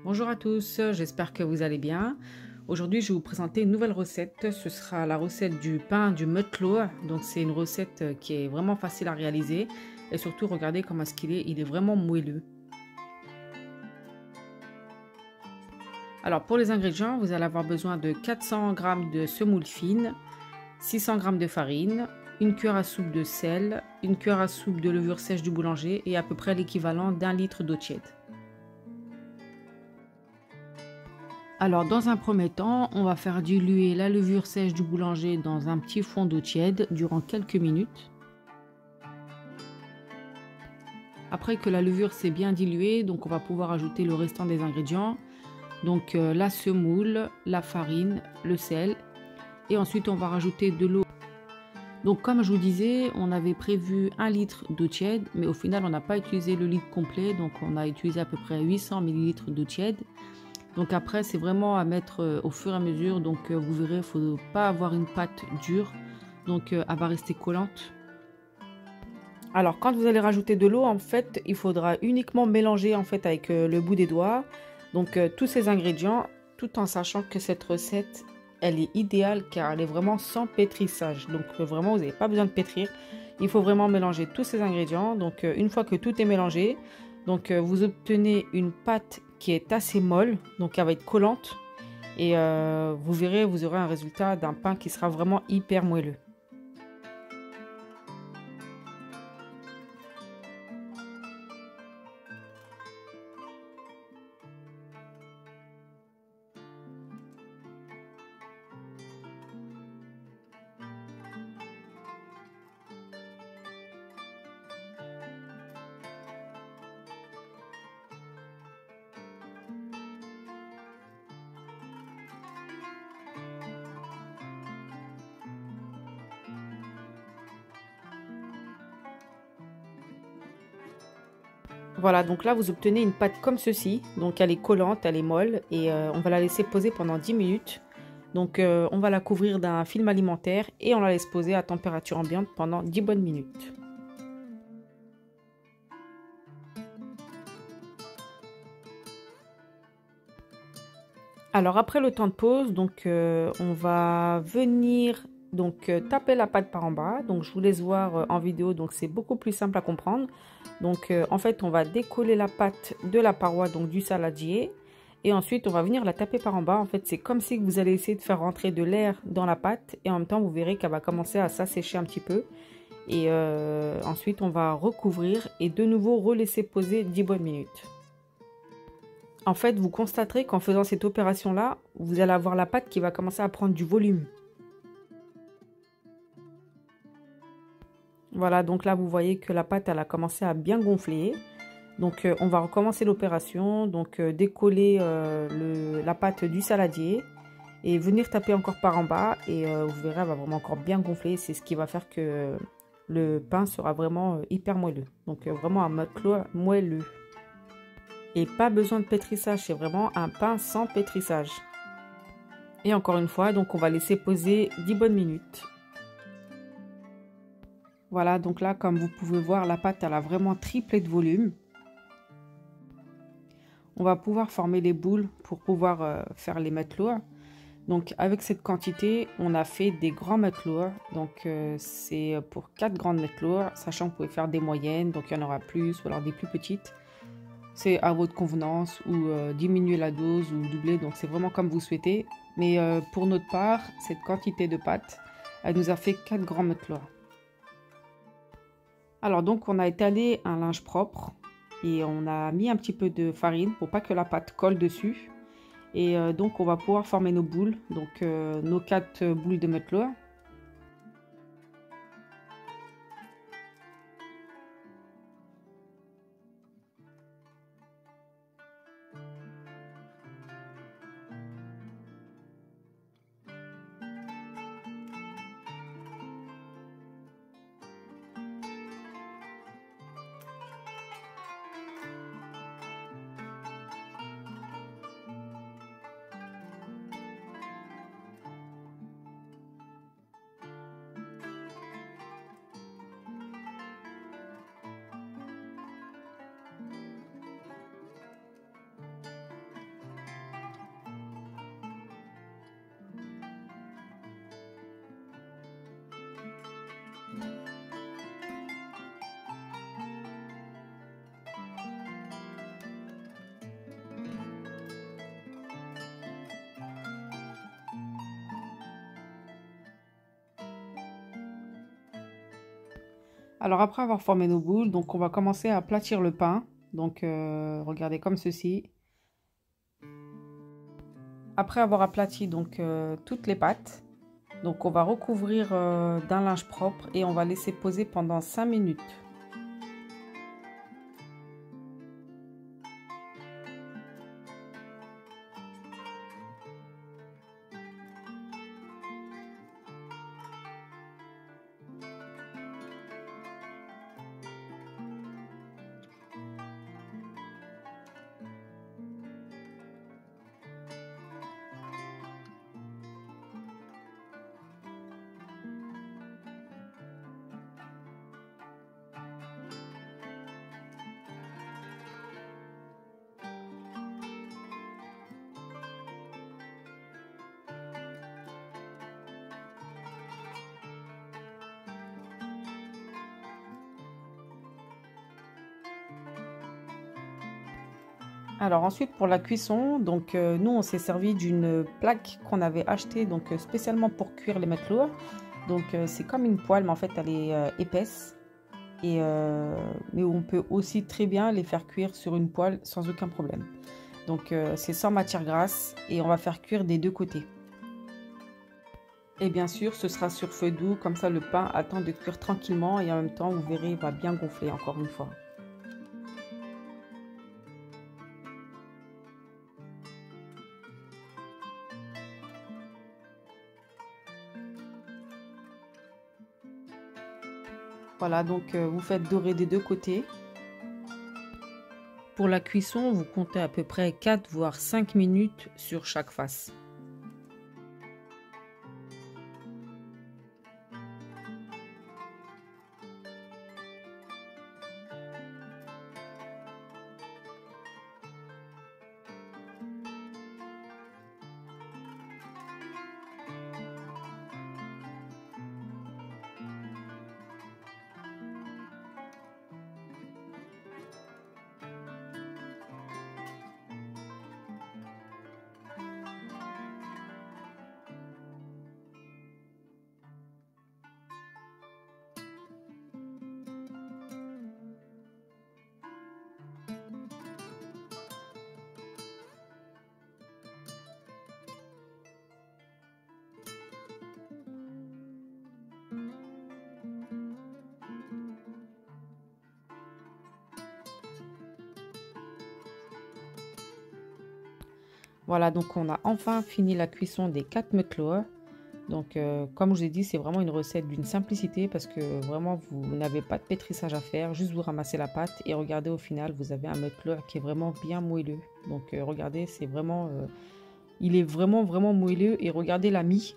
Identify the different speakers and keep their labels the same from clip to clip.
Speaker 1: Bonjour à tous, j'espère que vous allez bien. Aujourd'hui, je vais vous présenter une nouvelle recette. Ce sera la recette du pain du matelot. Donc, c'est une recette qui est vraiment facile à réaliser. Et surtout, regardez comment est-ce qu'il est. Il est vraiment moelleux. Alors, pour les ingrédients, vous allez avoir besoin de 400 g de semoule fine, 600 g de farine, une cuillère à soupe de sel, une cuillère à soupe de levure sèche du boulanger et à peu près l'équivalent d'1 litre d'eau tiède. Alors, dans un premier temps, on va faire diluer la levure sèche du boulanger dans un petit fond d'eau tiède durant quelques minutes. Après que la levure s'est bien diluée, donc on va pouvoir ajouter le restant des ingrédients. Donc la semoule, la farine, le sel. Et ensuite, on va rajouter de l'eau. Donc comme je vous disais, on avait prévu 1 litre d'eau tiède, mais au final, on n'a pas utilisé le litre complet. Donc on a utilisé à peu près 800 ml d'eau tiède. Donc après, c'est vraiment à mettre au fur et à mesure. Donc vous verrez, il ne faut pas avoir une pâte dure. Donc elle va rester collante. Alors quand vous allez rajouter de l'eau, en fait, il faudra uniquement mélanger en fait avec le bout des doigts. Donc tous ces ingrédients, tout en sachant que cette recette, elle est idéale car elle est vraiment sans pétrissage. Donc vraiment, vous n'avez pas besoin de pétrir. Il faut vraiment mélanger tous ces ingrédients. Donc une fois que tout est mélangé, donc vous obtenez une pâte qui est assez molle, donc elle va être collante. Et vous verrez, vous aurez un résultat d'un pain qui sera vraiment hyper moelleux. Voilà, donc là vous obtenez une pâte comme ceci. Donc elle est collante, elle est molle et on va la laisser poser pendant 10 minutes. Donc on va la couvrir d'un film alimentaire et on la laisse poser à température ambiante pendant 10 bonnes minutes. Alors après le temps de pause, donc on va venir taper la pâte par en bas. Donc je vous laisse voir en vidéo, donc c'est beaucoup plus simple à comprendre. Donc en fait on va décoller la pâte de la paroi donc du saladier et ensuite on va venir la taper par en bas. En fait c'est comme si vous allez essayer de faire rentrer de l'air dans la pâte et en même temps vous verrez qu'elle va commencer à s'assécher un petit peu. Et ensuite on va recouvrir et de nouveau relaisser poser 10 bonnes minutes. En fait, vous constaterez qu'en faisant cette opération-là, vous allez avoir la pâte qui va commencer à prendre du volume. Voilà, donc là, vous voyez que la pâte, elle a commencé à bien gonfler. Donc, on va recommencer l'opération. Donc, décoller la pâte du saladier et venir taper encore par en bas. Et vous verrez, elle va vraiment encore bien gonfler. C'est ce qui va faire que le pain sera vraiment hyper moelleux. Donc, vraiment un matelot moelleux. Et pas besoin de pétrissage, c'est vraiment un pain sans pétrissage. Et encore une fois, donc on va laisser poser 10 bonnes minutes. Voilà, donc là, comme vous pouvez voir, la pâte, elle a vraiment triplé de volume. On va pouvoir former les boules pour pouvoir faire les matelots. Donc avec cette quantité, on a fait des grands matelots. Donc c'est pour 4 grandes matelots, sachant que vous pouvez faire des moyennes, donc il y en aura plus, ou alors des plus petites. C'est à votre convenance ou diminuer la dose ou doubler, donc c'est vraiment comme vous souhaitez. Mais pour notre part, cette quantité de pâte, elle nous a fait 4 grands matelots. Alors donc on a étalé un linge propre et on a mis un petit peu de farine pour pas que la pâte colle dessus. Et donc on va pouvoir former nos boules, donc nos 4 boules de matelots. Alors après avoir formé nos boules, donc on va commencer à aplatir le pain. Donc regardez comme ceci. Après avoir aplati donc toutes les pâtes, donc on va recouvrir d'un linge propre et on va laisser poser pendant 5 minutes. Alors ensuite pour la cuisson, donc nous on s'est servi d'une plaque qu'on avait achetée donc spécialement pour cuire les matelots. Donc c'est comme une poêle mais en fait elle est épaisse et mais on peut aussi très bien les faire cuire sur une poêle sans aucun problème. Donc c'est sans matière grasse et on va faire cuire des deux côtés. Et bien sûr ce sera sur feu doux, comme ça le pain attend de cuire tranquillement et en même temps vous verrez il va bien gonfler encore une fois. Voilà, donc vous faites dorer des deux côtés. Pour la cuisson, vous comptez à peu près 4 voire 5 minutes sur chaque face. Voilà, donc on a enfin fini la cuisson des 4 matelots. Donc comme je vous ai dit, c'est vraiment une recette d'une simplicité parce que vraiment vous n'avez pas de pétrissage à faire, juste vous ramassez la pâte et regardez au final vous avez un matelot qui est vraiment bien moelleux. Donc regardez, c'est vraiment, il est vraiment moelleux et regardez la mie.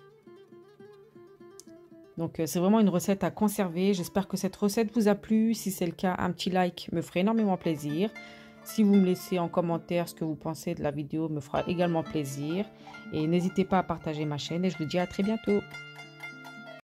Speaker 1: Donc c'est vraiment une recette à conserver. J'espère que cette recette vous a plu. Si c'est le cas, un petit like me ferait énormément plaisir. Si vous me laissez en commentaire ce que vous pensez de la vidéo, me fera également plaisir. Et n'hésitez pas à partager ma chaîne et je vous dis à très bientôt.